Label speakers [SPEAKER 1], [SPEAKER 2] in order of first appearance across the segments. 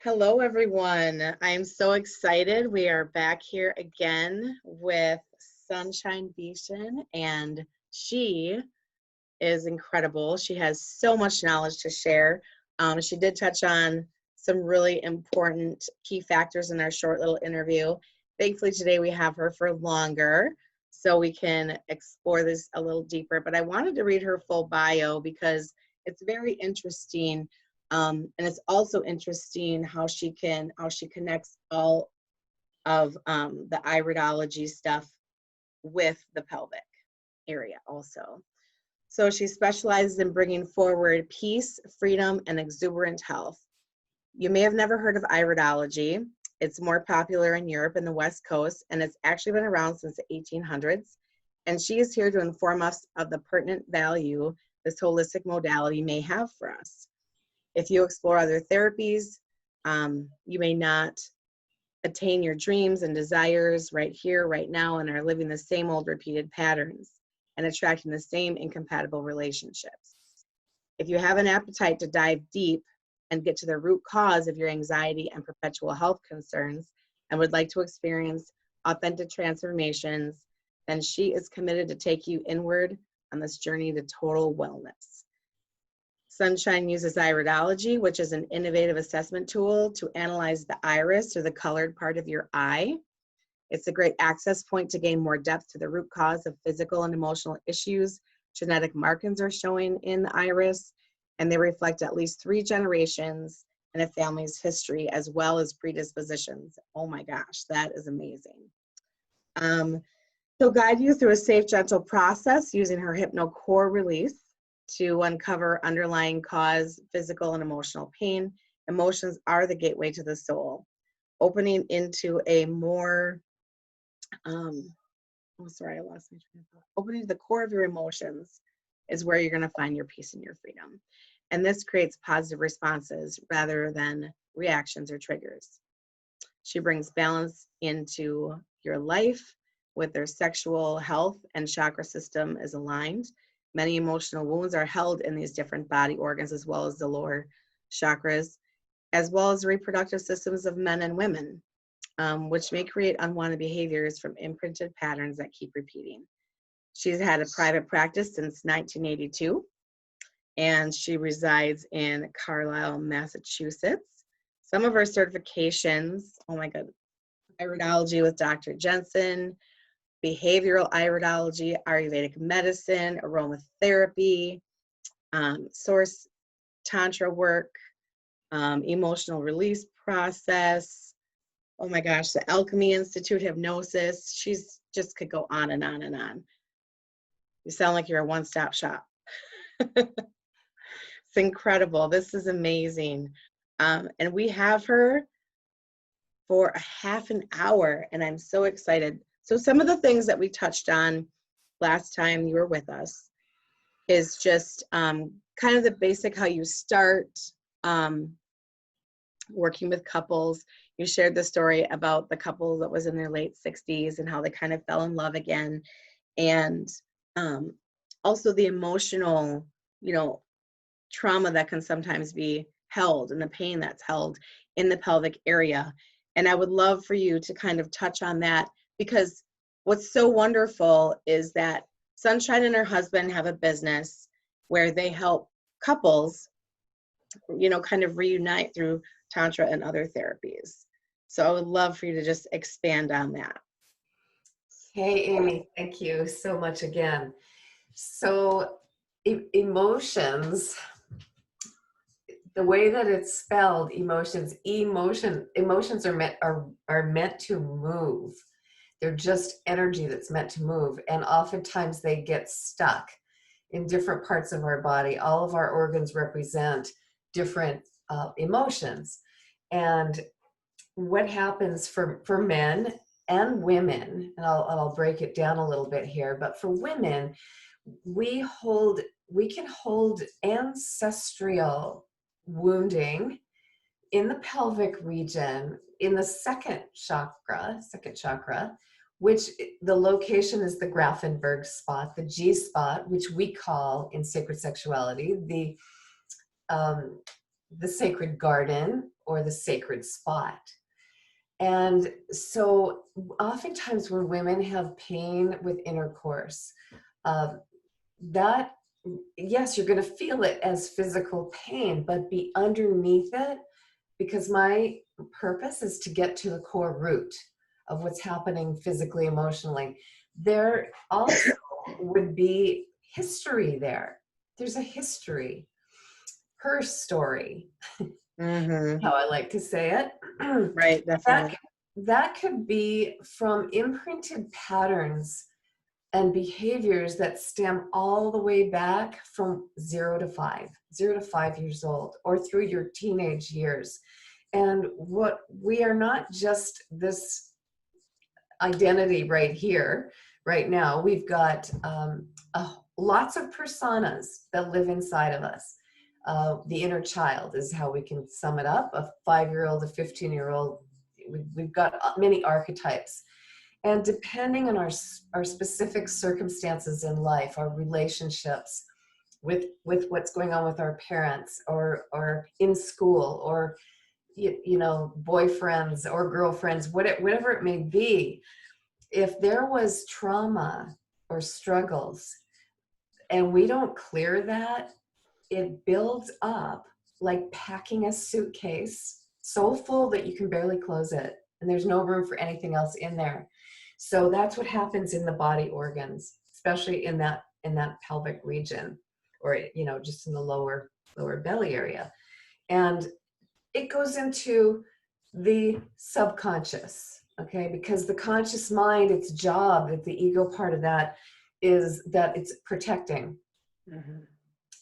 [SPEAKER 1] Hello, everyone. I'm so excited. We are back here again with Sunshine Beeson, and she is incredible. She has so much knowledge to share. She did touch on some really important key factors in our short little interview. Thankfully, today we have her for longer so we can explore this a little deeper. But I wanted to read her full bio because it's very interesting. And it's also interesting how she connects all of the iridology stuff with the pelvic area also. So she specializes in bringing forward peace, freedom, and exuberant health. You may have never heard of iridology. It's more popular in Europe and the West Coast, and it's actually been around since the 1800s. And she is here to inform us of the pertinent value this holistic modality may have for us. If you explore other therapies, you may not attain your dreams and desires right here, right now, and are living the same old repeated patterns and attracting the same incompatible relationships. If you have an appetite to dive deep and get to the root cause of your anxiety and perpetual health concerns and would like to experience authentic transformations, then she is committed to take you inward on this journey to total wellness. Sunshine uses iridology, which is an innovative assessment tool to analyze the iris, or the colored part of your eye. It's a great access point to gain more depth to the root cause of physical and emotional issues. Genetic markings are showing in the iris, and they reflect at least 3 generations in a family's history, as well as predispositions. Oh my gosh, that is amazing. She'll guide you through a safe, gentle process using her hypno-core release to uncover underlying cause, physical and emotional pain. Emotions are the gateway to the soul. Opening into a more, opening to the core of your emotions is where you're gonna find your peace and your freedom. And this creates positive responses rather than reactions or triggers. She brings balance into your life with their sexual health and chakra system is aligned. Many emotional wounds are held in these different body organs, as well as the lower chakras, as well as the reproductive systems of men and women, which may create unwanted behaviors from imprinted patterns that keep repeating. She's had a private practice since 1982, and she resides in Carlisle, Massachusetts. Some of her certifications, oh my God, iridology with Dr. Jensen, behavioral iridology, Ayurvedic medicine, aromatherapy, source Tantra work, emotional release process. Oh my gosh, the Alchemy Institute, hypnosis. She's just could go on and on and on. You sound like you're a one-stop shop. It's incredible. This is amazing. And we have her for a half an hour, and I'm so excited. So some of the things that we touched on last time you were with us is just kind of the basic how you start working with couples. You shared the story about the couple that was in their late 60s and how they kind of fell in love again. And also the emotional, trauma that can sometimes be held and the pain that's held in the pelvic area. And I would love for you to kind of touch on that, because what's so wonderful is that Sunshine and her husband have a business where they help couples, kind of reunite through Tantra and other therapies. So I would love for you to just expand on that.
[SPEAKER 2] Hey, Amy, thank you so much again. So emotions, the way that it's spelled, emotions are meant to move. They're just energy that's meant to move. And oftentimes they get stuck in different parts of our body. All of our organs represent different emotions. And what happens for men and women, and I'll break it down a little bit here, but for women, we can hold ancestral wounding in the pelvic region, in the second chakra, which the location is the Grafenberg spot, the G spot, which we call in sacred sexuality the sacred garden, or the sacred spot. And so oftentimes when women have pain with intercourse, that, yes, you're going to feel it as physical pain, but be underneath it, because my purpose is to get to the core root of what's happening physically, emotionally. There also would be history there. There's a history, her story, how I like to say it.
[SPEAKER 1] Right, definitely.
[SPEAKER 2] That could be from imprinted patterns and behaviors that stem all the way back from 0 to 5 years old, or through your teenage years. And what we are not just this identity right here, right now. We've got lots of personas that live inside of us. The inner child is how we can sum it up. A 5-year-old, a 15-year-old. We've got many archetypes. And depending on our specific circumstances in life, our relationships with what's going on with our parents, or in school, or boyfriends or girlfriends, whatever it may be, if there was trauma or struggles and we don't clear that, it builds up like packing a suitcase so full that you can barely close it, and there's no room for anything else in there. So that's what happens in the body organs, especially in that pelvic region, or just in the lower belly area. And it goes into the subconscious, okay? Because the conscious mind, its job, that the ego part of that is that it's protecting.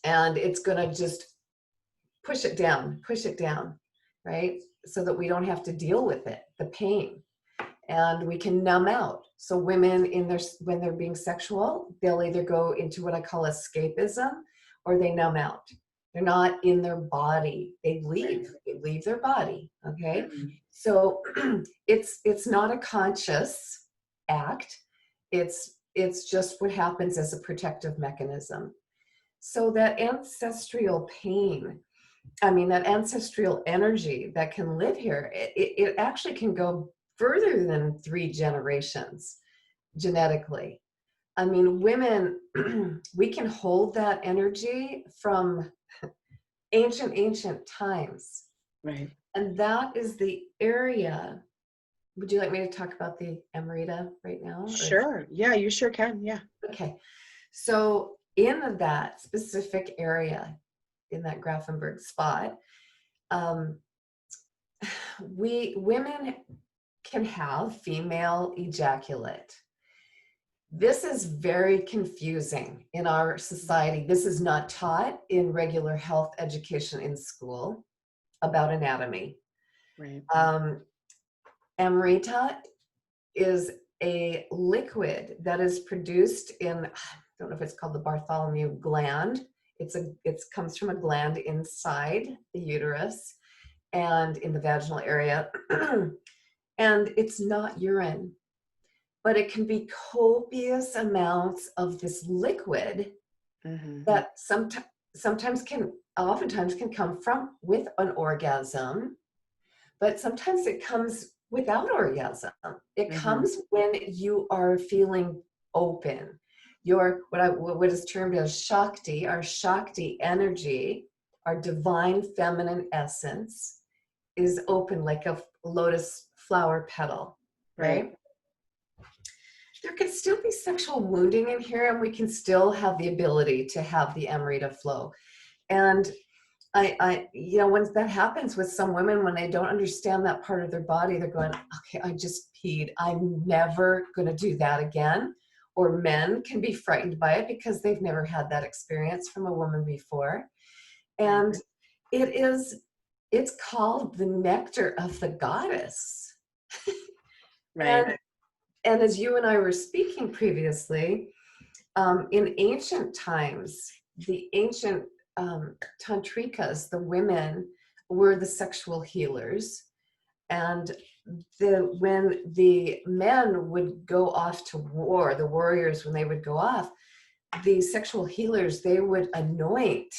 [SPEAKER 2] And it's going to just push it down, right? So that we don't have to deal with it, the pain. And we can numb out. So women when they're being sexual, they'll either go into what I call escapism, or they numb out. They're not in their body. They leave their body. Okay. So it's not a conscious act. It's just what happens as a protective mechanism. So that ancestral pain, that ancestral energy that can live here, it actually can go further than 3 generations genetically. Women, we can hold that energy from ancient times.
[SPEAKER 1] Right.
[SPEAKER 2] And that is the area. Would you like me to talk about the Amrita right now?
[SPEAKER 1] Sure. Yeah, you sure can. Yeah.
[SPEAKER 2] Okay. So in that specific area, in that Grafenberg spot, women can have female ejaculate. This is very confusing in our society. This is not taught in regular health education in school about anatomy.
[SPEAKER 1] Right.
[SPEAKER 2] Amrita is a liquid that is produced in, I don't know if it's called the Bartholomew gland. It comes from a gland inside the uterus and in the vaginal area. And it's not urine, but it can be copious amounts of this liquid that oftentimes can come from with an orgasm, but sometimes it comes without orgasm. It comes when you are feeling open. Your what is termed as Shakti, our Shakti energy, our divine feminine essence, is open like a lotus flower petal, right? There can still be sexual wounding in here, and we can still have the ability to have the Amrita flow. And I when that happens with some women, when they don't understand that part of their body, they're going, okay, I just peed. I'm never going to do that again. Or men can be frightened by it because they've never had that experience from a woman before. And it's called the nectar of the goddess.
[SPEAKER 1] Right.
[SPEAKER 2] And as you and I were speaking previously, in ancient times, the ancient tantrikas, the women, were the sexual healers. And when the men would go off to war, the warriors, when they would go off, the sexual healers, they would anoint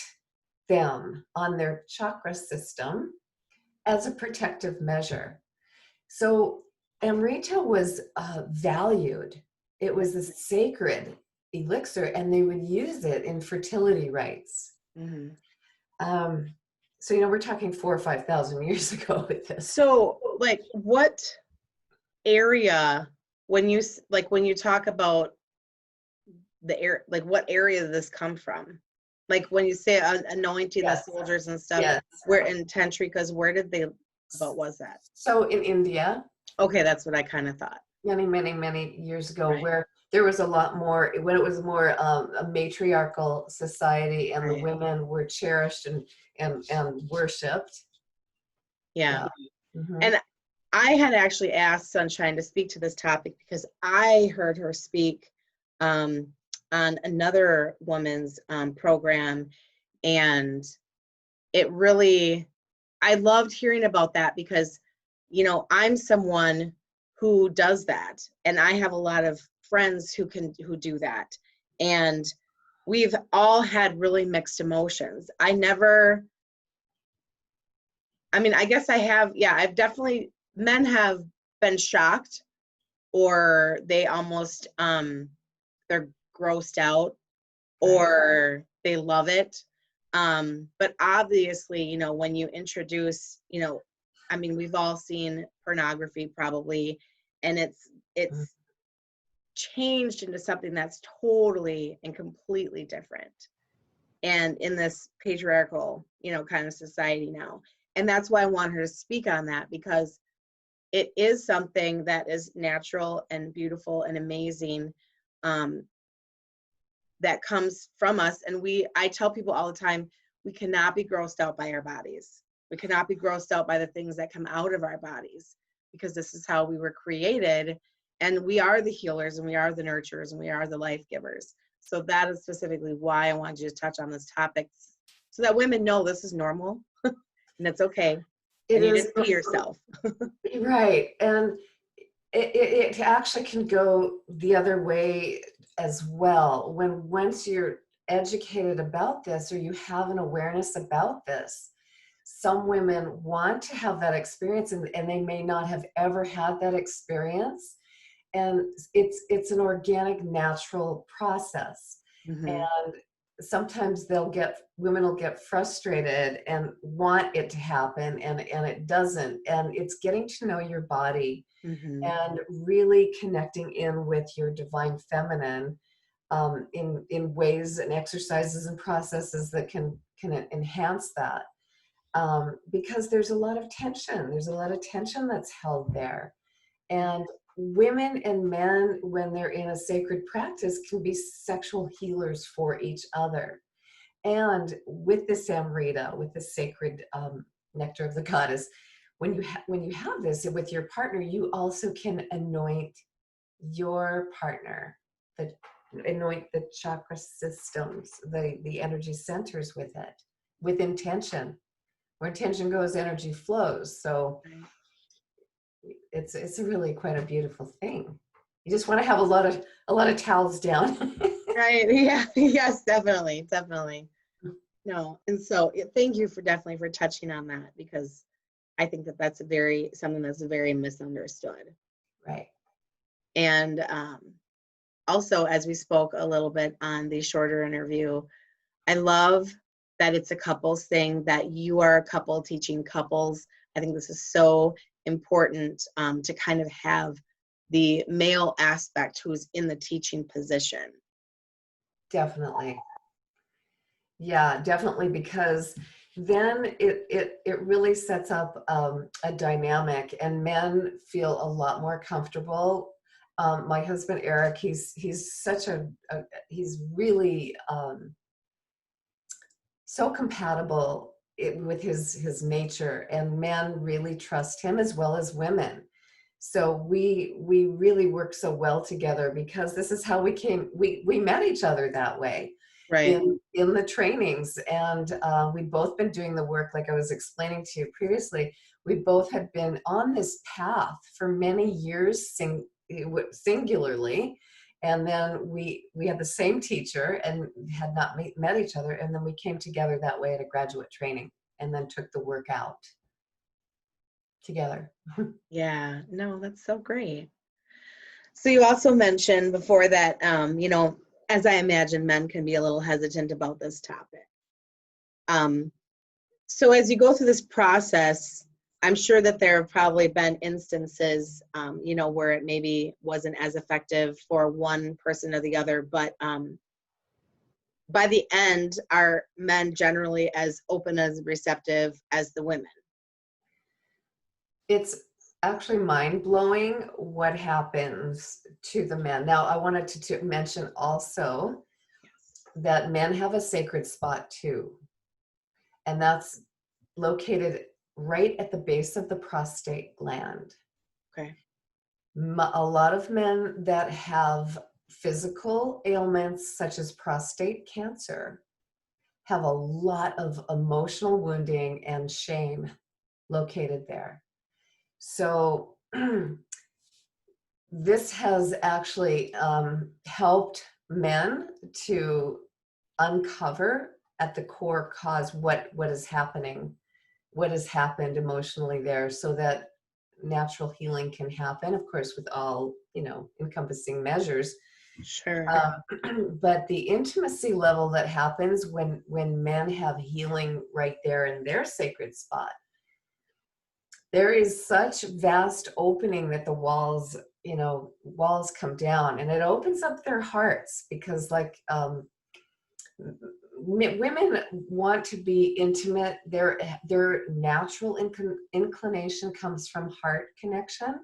[SPEAKER 2] them on their chakra system as a protective measure. So Amrita was valued. It was a sacred elixir, and they would use it in fertility rites.
[SPEAKER 1] Mm-hmm.
[SPEAKER 2] Um, so, you know, we're talking 4,000 or 5,000 years ago with this.
[SPEAKER 1] So, like, what area, when you talk about the air, like, what area does this come from? Like, when you say anointing
[SPEAKER 2] Yes.
[SPEAKER 1] the soldiers and stuff,
[SPEAKER 2] Yes.
[SPEAKER 1] where in Tantrikas, where did they, what was that?
[SPEAKER 2] So in India,
[SPEAKER 1] Okay, that's what I kind of thought.
[SPEAKER 2] many years ago,
[SPEAKER 1] Right.
[SPEAKER 2] where there was a lot more, when it was more a matriarchal society, and the
[SPEAKER 1] Right.
[SPEAKER 2] women were cherished and worshipped.
[SPEAKER 1] Yeah.
[SPEAKER 2] Mhm.
[SPEAKER 1] And I had actually asked Sunshine to speak to this topic because I heard her speak on another woman's program, and it really, I loved hearing about that because, you know, I'm someone who does that, and I have a lot of friends who do that, and we've all had really mixed emotions. I mean, I guess I have, yeah, I've definitely, men have been shocked, or they almost, they're grossed out, or they love it. But obviously, you know, when you introduce, you know, I mean, we've all seen pornography probably, and it's changed into something that's totally and completely different. And in this patriarchal, you know, kind of society now. And that's why I want her to speak on that, because it is something that is natural and beautiful and amazing, that comes from us. And I tell people all the time, we cannot be grossed out by our bodies. We cannot be grossed out by the things that come out of our bodies, because this is how we were created, and we are the healers, and we are the nurturers, and we are the life givers. So that is specifically why I wanted you to touch on this topic, so that women know this is normal and it's okay,
[SPEAKER 2] It
[SPEAKER 1] and you
[SPEAKER 2] is
[SPEAKER 1] didn't be yourself.
[SPEAKER 2] right, and it actually can go the other way as well. Once you're educated about this, or you have an awareness about this, some women want to have that experience, and they may not have ever had that experience, and it's an organic, natural process.
[SPEAKER 1] Mm-hmm.
[SPEAKER 2] And sometimes women will get frustrated and want it to happen, and it doesn't. And it's getting to know your body,
[SPEAKER 1] Mm-hmm.
[SPEAKER 2] and really connecting in with your divine feminine, in ways and exercises and processes that can enhance that. Because there's a lot of tension. There's a lot of tension that's held there. And women and men, when they're in a sacred practice, can be sexual healers for each other. And with this Amrita, with the sacred nectar of the goddess, when you have this with your partner, you also can anoint your partner, anoint the chakra systems, the energy centers with it, with intention. Where intention goes, energy flows. So it's really quite a beautiful thing. You just want to have a lot of towels down.
[SPEAKER 1] Right. Yeah. Yes, definitely. Definitely. No. And so thank you for definitely for touching on that, because I think that that's something that's very misunderstood.
[SPEAKER 2] Right.
[SPEAKER 1] And also, as we spoke a little bit on the shorter interview, I love that it's a couples thing, that you are a couple teaching couples. I think this is so important, to kind of have the male aspect who's in the teaching position.
[SPEAKER 2] Definitely. Yeah, definitely, because then it really sets up a dynamic, and men feel a lot more comfortable. My husband Eric, he's such he's really so compatible with his nature, and men really trust him as well as women. So we really work so well together, because this is how we met each other that way,
[SPEAKER 1] Right.
[SPEAKER 2] in the trainings. And we've both been doing the work, like I was explaining to you previously. We both had been on this path for many years, singularly. And then we had the same teacher and had not met each other. And then we came together that way at a graduate training, and then took the work out. together.
[SPEAKER 1] Yeah, no, that's so great. So you also mentioned before that, as I imagine, men can be a little hesitant about this topic. Um, so as you go through this process, I'm sure that there have probably been instances, where it maybe wasn't as effective for one person or the other, but by the end, are men generally as open as receptive as the women?
[SPEAKER 2] It's actually mind-blowing what happens to the men. Now, I wanted to mention also that men have a sacred spot too, and that's located right at the base of the prostate gland.
[SPEAKER 1] Okay.
[SPEAKER 2] A lot of men that have physical ailments such as prostate cancer have a lot of emotional wounding and shame located there. So this has actually helped men to uncover at the core cause what is happening, what has happened emotionally there, so that natural healing can happen, of course, with all, encompassing measures.
[SPEAKER 1] Sure.
[SPEAKER 2] But the intimacy level that happens when men have healing right there in their sacred spot, there is such vast opening that the walls come down, and it opens up their hearts, because women want to be intimate. Their natural inclination comes from heart connection,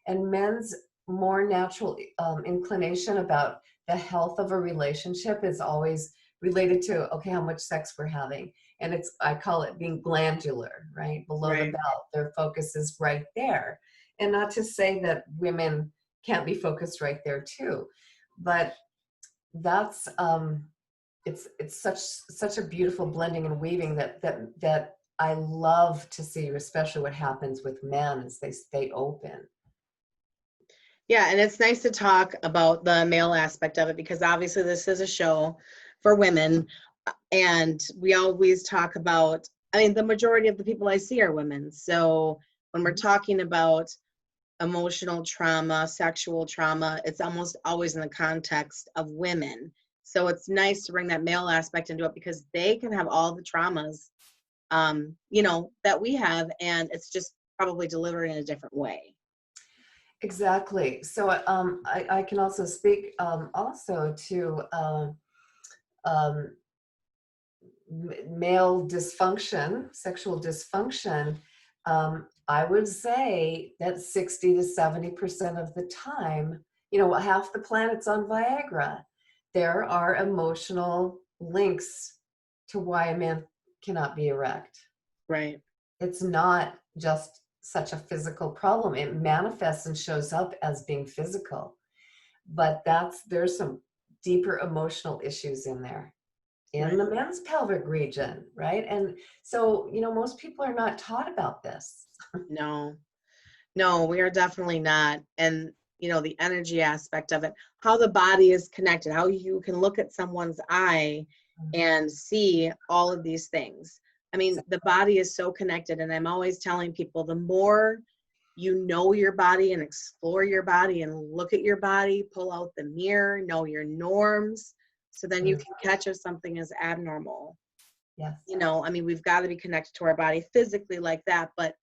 [SPEAKER 2] and men's more natural inclination about the health of a relationship is always related to, okay, how much sex we're having. And I call it being glandular, right below the
[SPEAKER 1] Right.
[SPEAKER 2] belt. Their focus is right there. And not to say that women can't be focused right there too, but that's it's such a beautiful blending and weaving that I love to see, especially what happens with men as they stay open.
[SPEAKER 1] Yeah, and it's nice to talk about the male aspect of it, because obviously this is a show for women, and we always talk about, I mean, the majority of the people I see are women. So when we're talking about emotional trauma, sexual trauma, it's almost always in the context of women. So it's nice to bring that male aspect into it, because they can have all the traumas, that we have, and it's just probably delivered in a different way.
[SPEAKER 2] Exactly. So I can also speak also to um, male dysfunction, sexual dysfunction. I would say that 60 to 70% of the time, half the planet's on Viagra. There are emotional links to why a man cannot be erect.
[SPEAKER 1] Right.
[SPEAKER 2] It's not just such a physical problem. It manifests and shows up as being physical, but there's some deeper emotional issues in there, in
[SPEAKER 1] Right.
[SPEAKER 2] the men's pelvic region, right? And so, most people are not taught about this.
[SPEAKER 1] No, no, we are definitely not. And, the energy aspect of it, how the body is connected, how you can look at someone's eye and see all of these things. I mean, the body is so connected. And I'm always telling people, the more you know your body and explore your body and look at your body, pull out the mirror, know your norms, so then you
[SPEAKER 2] Mm,
[SPEAKER 1] can catch if something is abnormal.
[SPEAKER 2] yes,
[SPEAKER 1] I mean, we've got to be connected to our body physically like that, but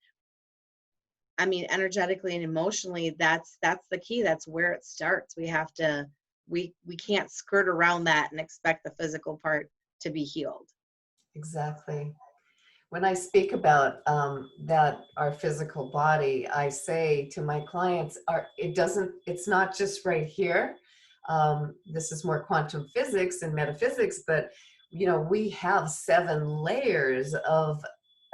[SPEAKER 1] I mean, energetically and emotionally, that's the key. That's where it starts. We have to, we can't skirt around that and expect the physical part to be healed.
[SPEAKER 2] exactly. When I speak about that, our physical body, I say to my clients, it's not just right here. This is more quantum physics and metaphysics, but we have 7 layers of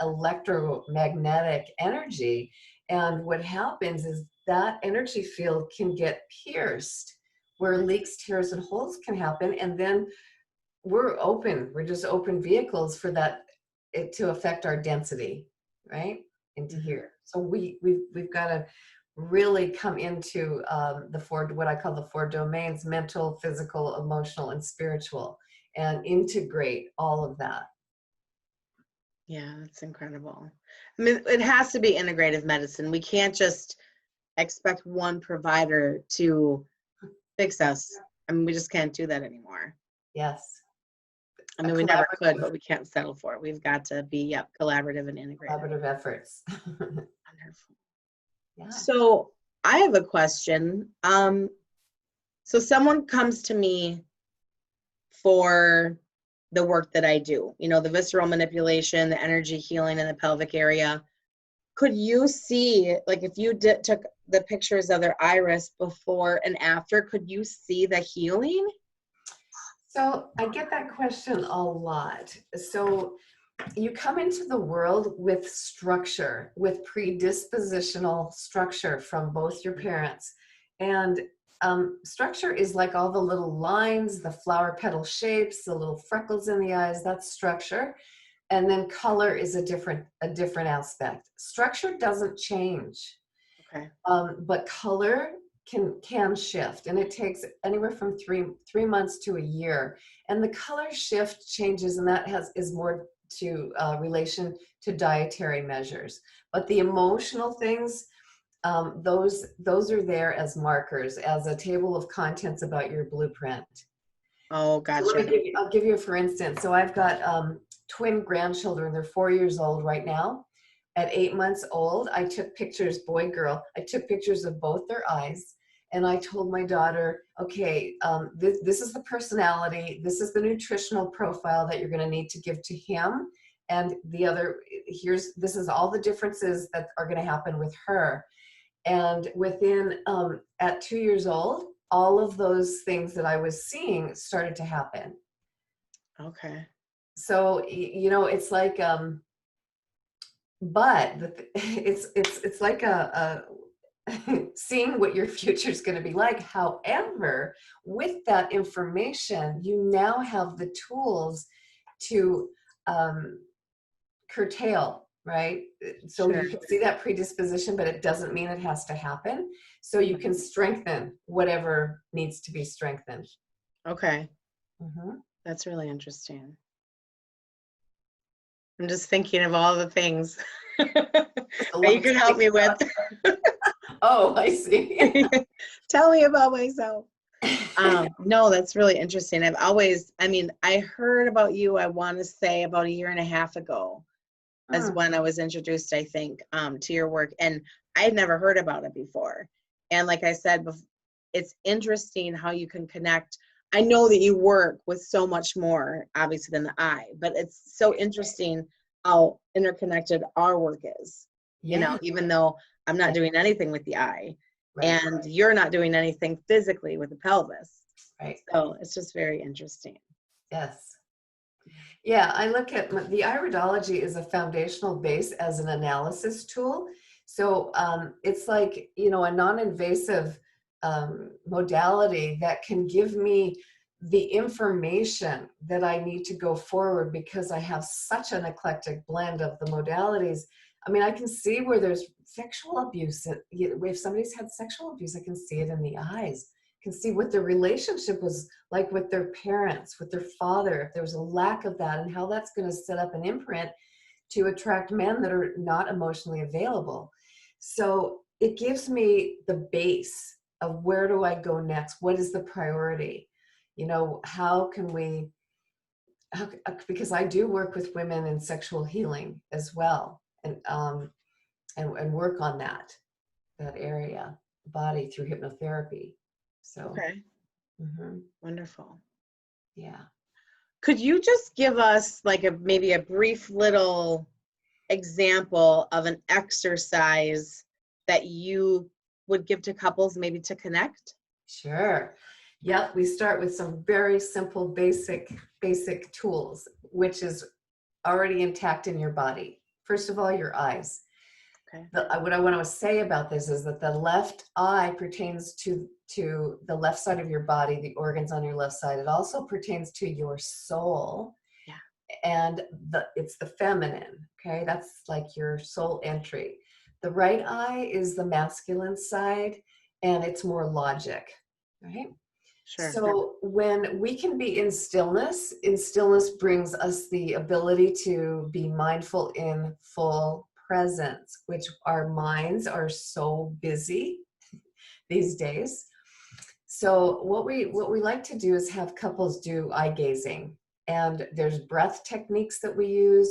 [SPEAKER 2] electromagnetic energy. And what happens is that energy field can get pierced, where leaks, tears, and holes can happen. And then we're just open vehicles for that, to affect our density, right, into
[SPEAKER 1] Mm-hmm.
[SPEAKER 2] here. So we've got to really come into what I call the 4 domains: mental, physical, emotional, and spiritual, and integrate all of that.
[SPEAKER 1] Yeah, that's incredible. I mean, it has to be integrative medicine. We can't just expect one provider to fix us. I mean, we just can't do that anymore.
[SPEAKER 2] Yes.
[SPEAKER 1] I
[SPEAKER 2] A
[SPEAKER 1] mean, we never could,
[SPEAKER 2] collaborative,
[SPEAKER 1] but we can't settle for it. We've got to be, yep, collaborative and integrative.
[SPEAKER 2] collaborative efforts.
[SPEAKER 1] Wonderful.
[SPEAKER 2] Yeah.
[SPEAKER 1] So I have a question. So someone comes to me for the work that I do, you know, the visceral manipulation, the energy healing in the pelvic area. Could you see, like, if you took the pictures of their iris before and after, could you see the healing?
[SPEAKER 2] So I get that question a lot. So you come into the world with structure, with predispositional structure from both your parents. And structure is like all the little lines, the flower petal shapes, the little freckles in the eyes, that's structure. And then color is a different aspect. Structure doesn't change,
[SPEAKER 1] Okay.
[SPEAKER 2] but color can shift, and it takes anywhere from three months to a year. And the color shift changes, and that is more to relation to dietary measures. But the emotional things, those are there as markers, as a table of contents about your blueprint.
[SPEAKER 1] Oh,
[SPEAKER 2] So let me
[SPEAKER 1] gotcha.
[SPEAKER 2] I'll give you a for instance. So I've got twin grandchildren. They're 4 years old right now. At 8 months old, I took pictures, boy, girl. I took pictures of both their eyes. And I told my daughter, okay, this is the personality. This is the nutritional profile that you're going to need to give to him. And the other, this is all the differences that are going to happen with her. And within, at 2 years old, all of those things that I was seeing started to happen.
[SPEAKER 1] Okay.
[SPEAKER 2] So, you know, it's like, but it's like a seeing what your future is going to be like. However, with that information, you now have the tools to curtail, right? So
[SPEAKER 1] Sure.
[SPEAKER 2] you can see that predisposition, but it doesn't mean it has to happen. So you can strengthen whatever needs to be strengthened.
[SPEAKER 1] Okay.
[SPEAKER 2] Mm-hmm.
[SPEAKER 1] That's really interesting. I'm just thinking of all the things that you can help me with.
[SPEAKER 2] Oh, I see.
[SPEAKER 1] Tell me about myself. No, that's really interesting. I mean, I heard about you, I want to say about a year and a half ago, as when I was introduced, I think, to your work. And I had never heard about it before. And like I said, it's interesting how you can connect. I know that you work with so much more, obviously, than the eye, but it's so interesting how interconnected our work is. You know,
[SPEAKER 2] Yeah.
[SPEAKER 1] even though I'm not doing anything with the eye,
[SPEAKER 2] Right.
[SPEAKER 1] and you're not doing anything physically with the pelvis.
[SPEAKER 2] Right.
[SPEAKER 1] So it's just very interesting.
[SPEAKER 2] Yes. Yeah, I look at the iridology is a foundational base as an analysis tool. So it's like, you know, a non-invasive modality that can give me the information that I need to go forward, because I have such an eclectic blend of the modalities. I mean, I can see where there's sexual abuse. If somebody's had sexual abuse, I can see it in the eyes. I can see what their relationship was like with their parents, with their father, if there was a lack of that, and how that's going to set up an imprint to attract men that are not emotionally available. So it gives me the base of where do I go next? What is the priority? You know, how can we, because I do work with women in sexual healing as well, and work on that area, body, through hypnotherapy. So,
[SPEAKER 1] Okay,
[SPEAKER 2] mm-hmm.
[SPEAKER 1] wonderful.
[SPEAKER 2] Yeah.
[SPEAKER 1] Could you just give us like maybe a brief little example of an exercise that you would give to couples maybe to connect?
[SPEAKER 2] Sure. Yep, we start with some very simple, basic tools, which is already intact in your body. First of all, your eyes.
[SPEAKER 1] Okay.
[SPEAKER 2] What I want to say about this is that the left eye pertains to the left side of your body, the organs on your left side. It also pertains to your soul.
[SPEAKER 1] Yeah.
[SPEAKER 2] And it's the feminine, okay? That's like your soul entry. The right eye is the masculine side, and it's more logic, right?
[SPEAKER 1] Sure.
[SPEAKER 2] So when we can be in stillness brings us the ability to be mindful in full presence, which our minds are so busy these days. So what we like to do is have couples do eye gazing, and there's breath techniques that we use.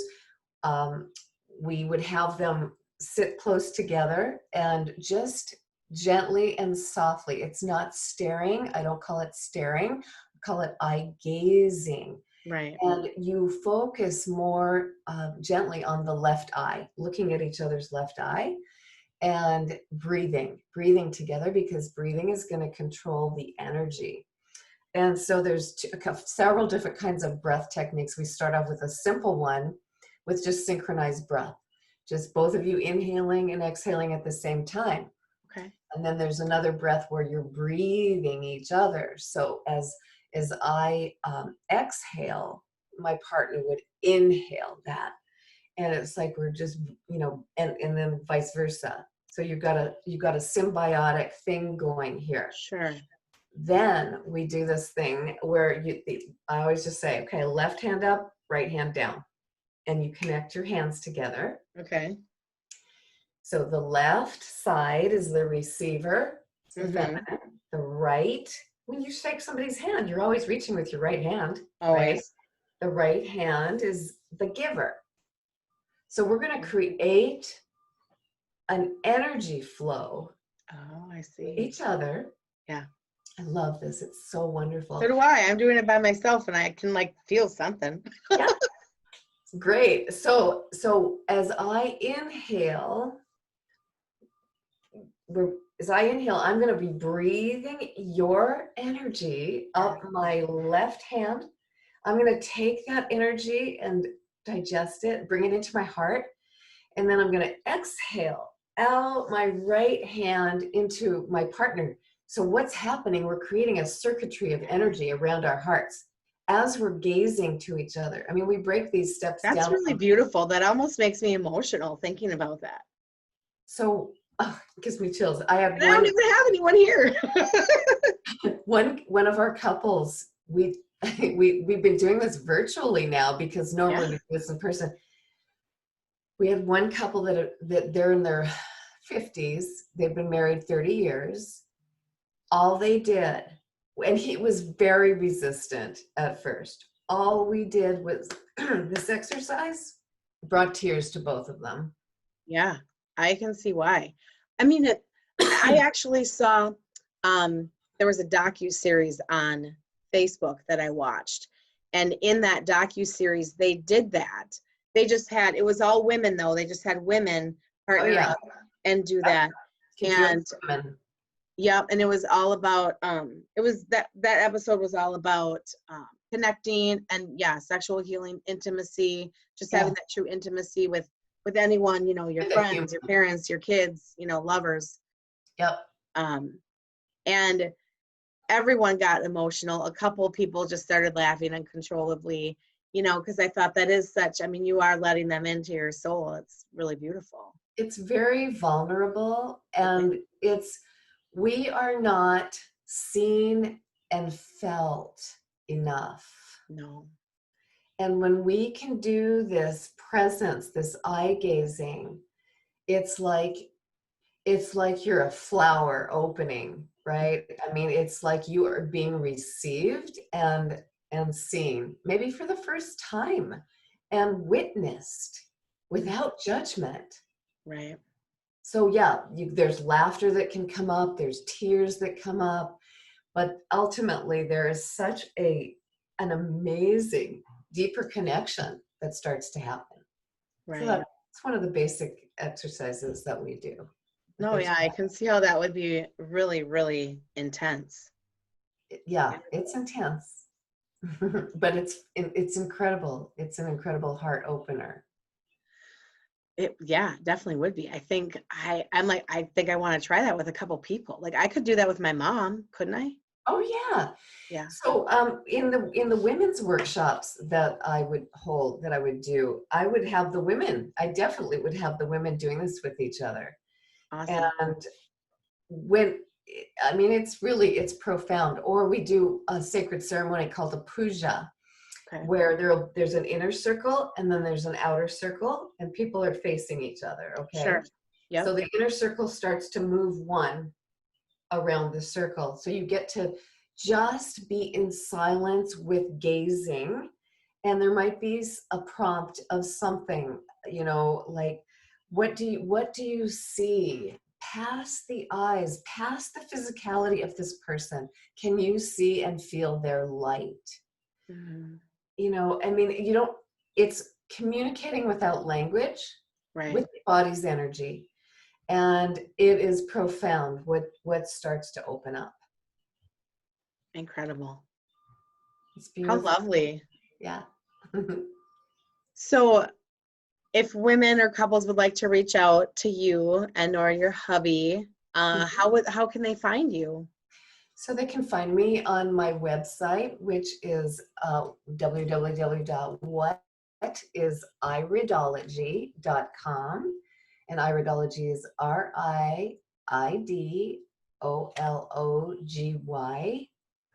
[SPEAKER 2] We would have them sit close together and just gently and softly. It's not staring. I don't call it staring. I call it eye gazing.
[SPEAKER 1] Right.
[SPEAKER 2] And you focus more gently on the left eye, looking at each other's left eye, and breathing together, because breathing is going to control the energy. And so there's several different kinds of breath techniques. We start off with a simple one with just synchronized breath, just both of you inhaling and exhaling at the same time.
[SPEAKER 1] Okay.
[SPEAKER 2] And then there's another breath where you're breathing each other. So as I exhale, my partner would inhale that. And it's like we're just, and then vice versa. So you've got a symbiotic thing going here.
[SPEAKER 1] Sure.
[SPEAKER 2] Then we do this thing where I always just say, okay, left hand up, right hand down. And you connect your hands together.
[SPEAKER 1] Okay.
[SPEAKER 2] So the left side is the receiver, it's the feminine. The right, when you shake somebody's hand, you're always reaching with your right hand.
[SPEAKER 1] Always.
[SPEAKER 2] Right? The right hand is the giver. So we're going to create an energy flow.
[SPEAKER 1] Oh, I see.
[SPEAKER 2] Each other.
[SPEAKER 1] Yeah.
[SPEAKER 2] I love this. It's so wonderful.
[SPEAKER 1] So do I. I'm doing it by myself and I can feel something.
[SPEAKER 2] Yeah. Great. So as I inhale, I'm going to be breathing your energy up my left hand. I'm going to take that energy and digest it, bring it into my heart. And then I'm going to exhale out my right hand into my partner. So what's happening? We're creating a circuitry of energy around our hearts as we're gazing to each other. I mean, we break these steps down.
[SPEAKER 1] That's really beautiful. That almost makes me emotional thinking about that.
[SPEAKER 2] So it gives me chills. I
[SPEAKER 1] don't even have anyone here.
[SPEAKER 2] one of our couples, we've been doing this virtually now because normally we do this in person. We had one couple that they're in their 50s. They've been married 30 years. All they did, and he was very resistant at first. All we did was this exercise brought tears to both of them.
[SPEAKER 1] Yeah, I can see why. I mean, I actually saw, there was a docu-series on Facebook that I watched. And in that docu-series, they did that. They just had, it was all women though. They just had women partner up and do that. And yeah, and it was all about, it was that episode was all about connecting and sexual healing, intimacy, just having that true intimacy with anyone, your friends, your parents, your kids, lovers.
[SPEAKER 2] Yep.
[SPEAKER 1] And everyone got emotional. A couple people just started laughing uncontrollably, because I thought that is such, you are letting them into your soul. It's really beautiful.
[SPEAKER 2] It's very vulnerable, and we are not seen and felt enough.
[SPEAKER 1] No.
[SPEAKER 2] And when we can do this presence, this eye gazing, it's like you're a flower opening, right? I mean, it's like you are being received and seen, maybe for the first time, and witnessed without judgment.
[SPEAKER 1] Right.
[SPEAKER 2] So there's laughter that can come up, there's tears that come up, but ultimately there is such an amazing, deeper connection that starts to happen.
[SPEAKER 1] Right.
[SPEAKER 2] So that's one of the basic exercises that we do.
[SPEAKER 1] No, I can see how that would be really, really intense.
[SPEAKER 2] Yeah, it's intense, but it's incredible. It's an incredible heart opener.
[SPEAKER 1] It definitely would be. I think I think I want to try that with a couple people. I could do that with my mom, couldn't I?
[SPEAKER 2] Oh yeah.
[SPEAKER 1] Yeah.
[SPEAKER 2] So in the women's workshops that I would do, I would have the women. I definitely would have the women doing this with each other.
[SPEAKER 1] Awesome.
[SPEAKER 2] And when I mean, it's profound. Or we do a sacred ceremony called a puja,
[SPEAKER 1] Okay.
[SPEAKER 2] where there's an inner circle and then there's an outer circle, and people are facing each other. Okay.
[SPEAKER 1] Sure. Yep.
[SPEAKER 2] So the inner circle starts to move one around the circle. So you get to just be in silence with gazing. And there might be a prompt of something, like, what do you see past the eyes, past the physicality of this person? Can you see and feel their light?
[SPEAKER 1] Mhm.
[SPEAKER 2] I mean, it's communicating without language,
[SPEAKER 1] Right.
[SPEAKER 2] with the body's energy. And it is profound what starts to open up.
[SPEAKER 1] Incredible.
[SPEAKER 2] It's
[SPEAKER 1] How
[SPEAKER 2] beautiful.
[SPEAKER 1] lovely.
[SPEAKER 2] Yeah.
[SPEAKER 1] So if women or couples would like to reach out to you and or your hubby, how can they find you?
[SPEAKER 2] So they can find me on my website, which is www.whatisidology.com. And iridology is RIDOLOGY.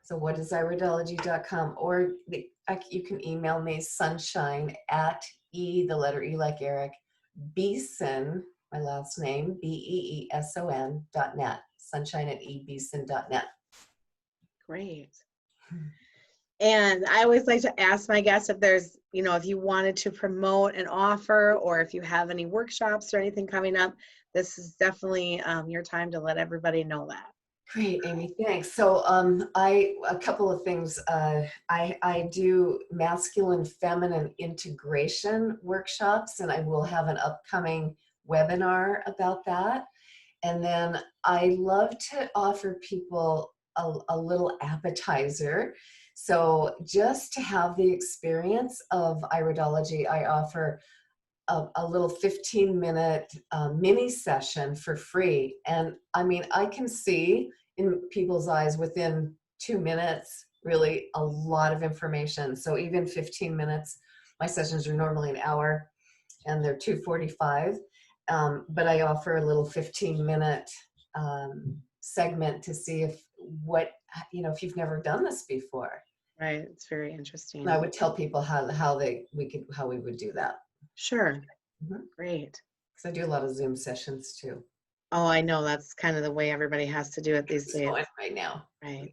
[SPEAKER 2] So what is iridology.com? Or you can email me sunshine at the letter E like Eric, Beeson, my last name, BEESON.net. Sunshine at ebeeson.net.
[SPEAKER 1] Great. And I always like to ask my guests if there's, if you wanted to promote an offer or if you have any workshops or anything coming up, this is definitely your time to let everybody know that.
[SPEAKER 2] Great, Amy, thanks. So a couple of things. I do masculine feminine integration workshops, and I will have an upcoming webinar about that. And then I love to offer people a little appetizer. So just to have the experience of iridology, I offer a little 15-minute mini session for free. And I mean, I can see in people's eyes within 2 minutes, really a lot of information. So even 15 minutes, my sessions are normally an hour and they're 2:45. But I offer a little 15-minute segment to see if you've never done this before.
[SPEAKER 1] Right. It's very interesting.
[SPEAKER 2] And I would tell people how we would do that.
[SPEAKER 1] Sure.
[SPEAKER 2] Mm-hmm.
[SPEAKER 1] Great.
[SPEAKER 2] Because I do a lot of Zoom sessions too.
[SPEAKER 1] Oh, I know. That's kind of the way everybody has to do it these days.
[SPEAKER 2] Right now.
[SPEAKER 1] Right.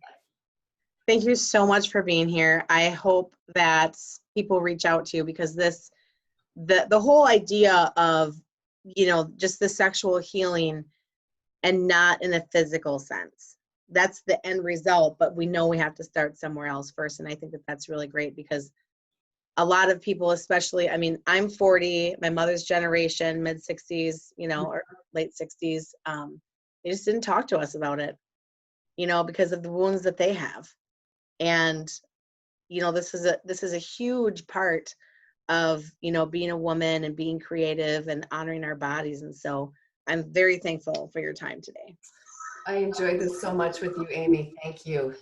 [SPEAKER 1] Thank you so much for being here. I hope that people reach out to you because the whole idea of, just the sexual healing and not in a physical sense. That's the end result, but we know we have to start somewhere else first. And I think that that's really great because a lot of people, especially, I mean, I'm 40, my mother's generation, mid 60s, or late 60s, they just didn't talk to us about it, because of the wounds that they have. And, this is a huge part of, being a woman and being creative and honoring our bodies. And so I'm very thankful for your time today.
[SPEAKER 2] I enjoyed this so much with you, Amy. Thank you.